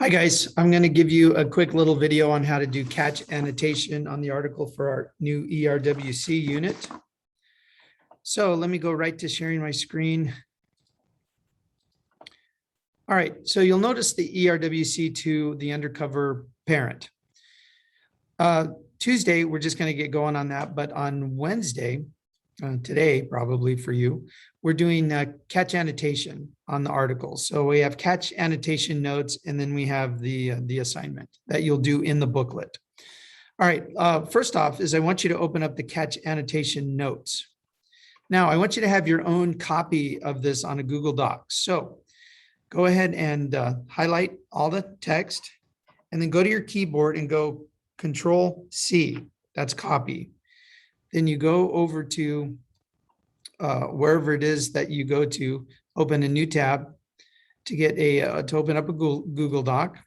Hi guys, I'm going to give you a quick little video on how to do catch annotation on the article for our new ERWC unit. So let me go right to sharing my screen. All right, so you'll notice the ERWC to the undercover parent. Tuesday, we're just going to get going on that, but on Wednesday, today probably for you, we're doing catch annotation on the article. So we have catch annotation notes, and then we have the assignment that you'll do in the booklet. All right, first off is I want you to open up the catch annotation notes. Now I want you to have your own copy of this on a Google Doc. So go ahead and highlight all the text, and then go to your keyboard and go Control C, that's copy. Then you go over to wherever it is that you go to, open a new tab to get to open up a Google Doc.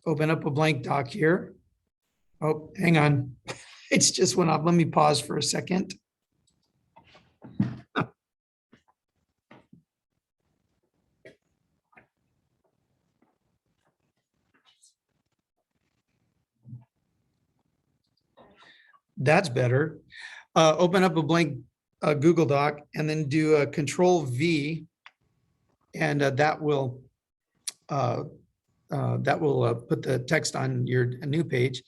Open up a blank doc here. Oh, hang on. It's just went off. Let me pause for a second. That's better. Open up a blank Google Doc and then do a Control V, and that will put the text on your new page.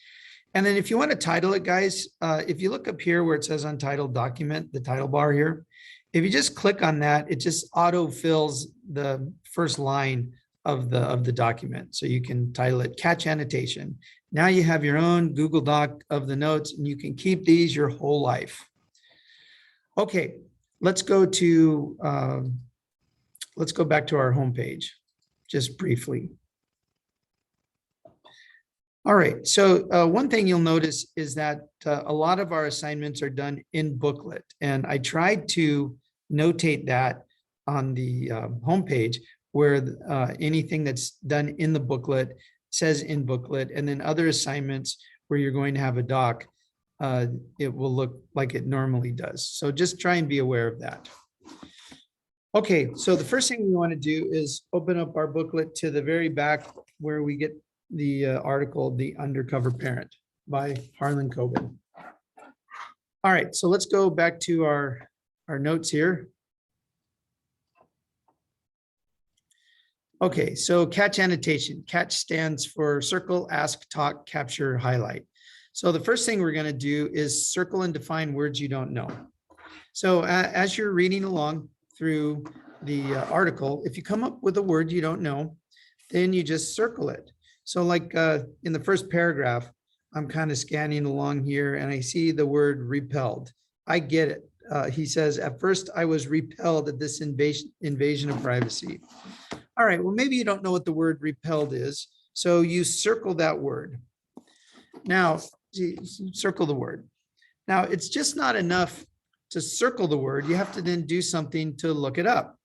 And then if you want to title it, guys, if you look up here where it says Untitled Document, the title bar here, if you just click on that, it just auto fills the first line of the document. So you can title it Catch Annotation. Now you have your own Google Doc of the notes, and you can keep these your whole life. Okay, let's go back to our homepage just briefly. All right, so one thing you'll notice is that a lot of our assignments are done in booklet, and I tried to notate that on the homepage where anything that's done in the booklet says in booklet, and then other assignments where you're going to have a doc, it will look like it normally does. So just try and be aware of that. Okay, so the first thing we want to do is open up our booklet to the very back where we get the article, The Undercover Parent by Harlan Coben. All right, so let's go back to our notes here. Okay, so catch annotation. Catch stands for circle, ask, talk, capture, highlight. So the first thing we're going to do is circle and define words you don't know. So as you're reading along through the article, if you come up with a word you don't know, then you just circle it. So like in the first paragraph, I'm kind of scanning along here and I see the word repelled. I get it. He says, at first I was repelled at this invasion of privacy. All right, well, maybe you don't know what the word repelled is. So you circle that word. Now, circle the word. Now, it's just not enough to circle the word. You have to then do something to look it up.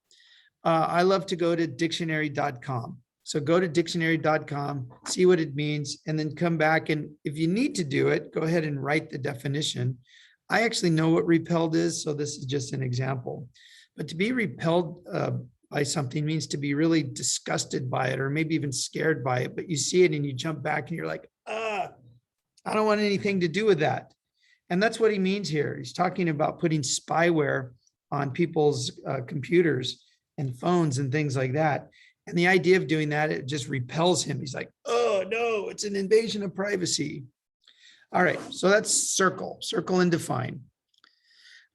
I love to go to dictionary.com. So go to dictionary.com, see what it means, and then come back. And if you need to do it, go ahead and write the definition. I actually know what repelled is, so this is just an example. But to be repelled by something means to be really disgusted by it, or maybe even scared by it, but you see it and you jump back and you're like, I don't want anything to do with that. And that's what he means here. He's talking about putting spyware on people's computers and phones and things like that. And the idea of doing that, it just repels him. He's like, oh no, it's an invasion of privacy. All right, so that's circle and define.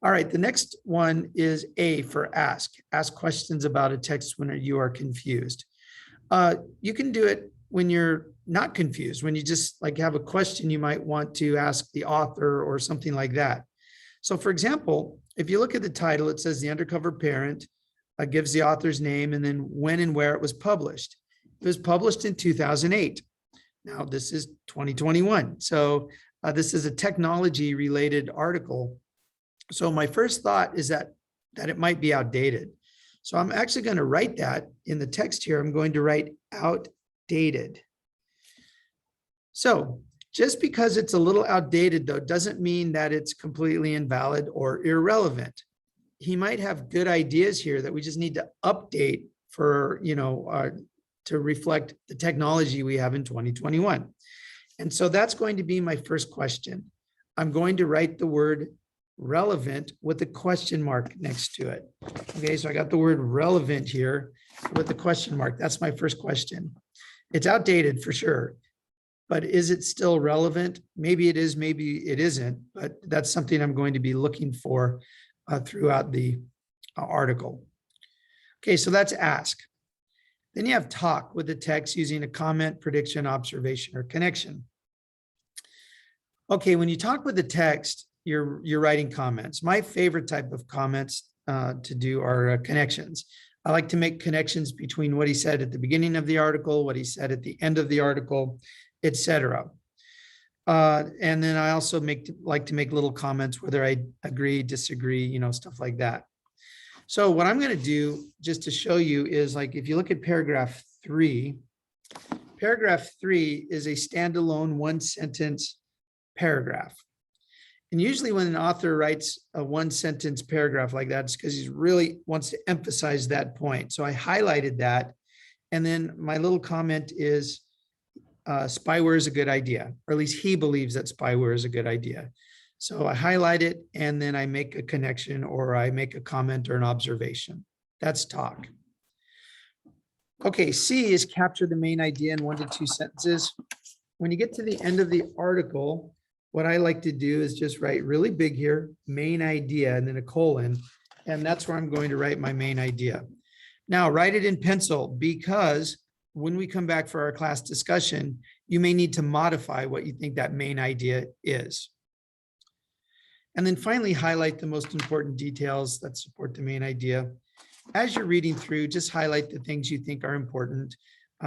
All right, the next one is A for ask. Ask questions about a text when you are confused. You can do it when you're not confused, when you just like have a question you might want to ask the author or something like that. So for example, if you look at the title, it says The Undercover Parent, gives the author's name and then when and where it was published. It was published in 2008. Now this is 2021. So this is a technology related article. So my first thought is that it might be outdated. So I'm actually going to write that in the text here. I'm going to write outdated. So just because it's a little outdated though, doesn't mean that it's completely invalid or irrelevant. He might have good ideas here that we just need to update for, to reflect the technology we have in 2021. And so that's going to be my first question. I'm going to write the word relevant with a question mark next to it. Okay, so I got the word relevant here with the question mark. That's my first question. It's outdated for sure, but is it still relevant? Maybe it is, maybe it isn't, but that's something I'm going to be looking for throughout the article. Okay, so that's ask. Then you have talk with the text using a comment, prediction, observation, or connection. Okay, when you talk with the text, you're writing comments. My favorite type of comments to do are connections. I like to make connections between what he said at the beginning of the article, what he said at the end of the article, etc. And then I also like to make little comments, whether I agree, disagree, stuff like that. So what I'm going to do just to show you is, like, if you look at paragraph 3 is a standalone one sentence paragraph. And usually when an author writes a one sentence paragraph like that, it's because he really wants to emphasize that point. So I highlighted that. And then my little comment is spyware is a good idea, or at least he believes that spyware is a good idea. So I highlight it and then I make a connection, or I make a comment or an observation. That's talk. Okay, C is capture the main idea in 1 to 2 sentences. When you get to the end of the article, what I like to do is just write really big here, main idea, and then a colon, and that's where I'm going to write my main idea. Now, write it in pencil, because when we come back for our class discussion, you may need to modify what you think that main idea is. And then finally, highlight the most important details that support the main idea. As you're reading through, just highlight the things you think are important.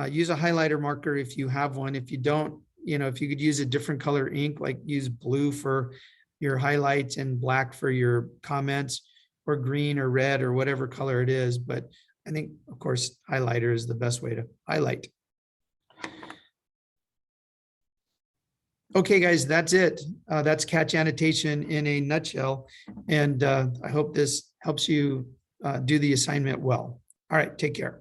Use a highlighter marker if you have one. If you don't, if you could use a different color ink, like use blue for your highlights and black for your comments, or green or red or whatever color it is. But I think, of course, highlighter is the best way to highlight. Okay, guys, that's it. That's Catch Annotation in a nutshell. And I hope this helps you do the assignment well. All right, take care.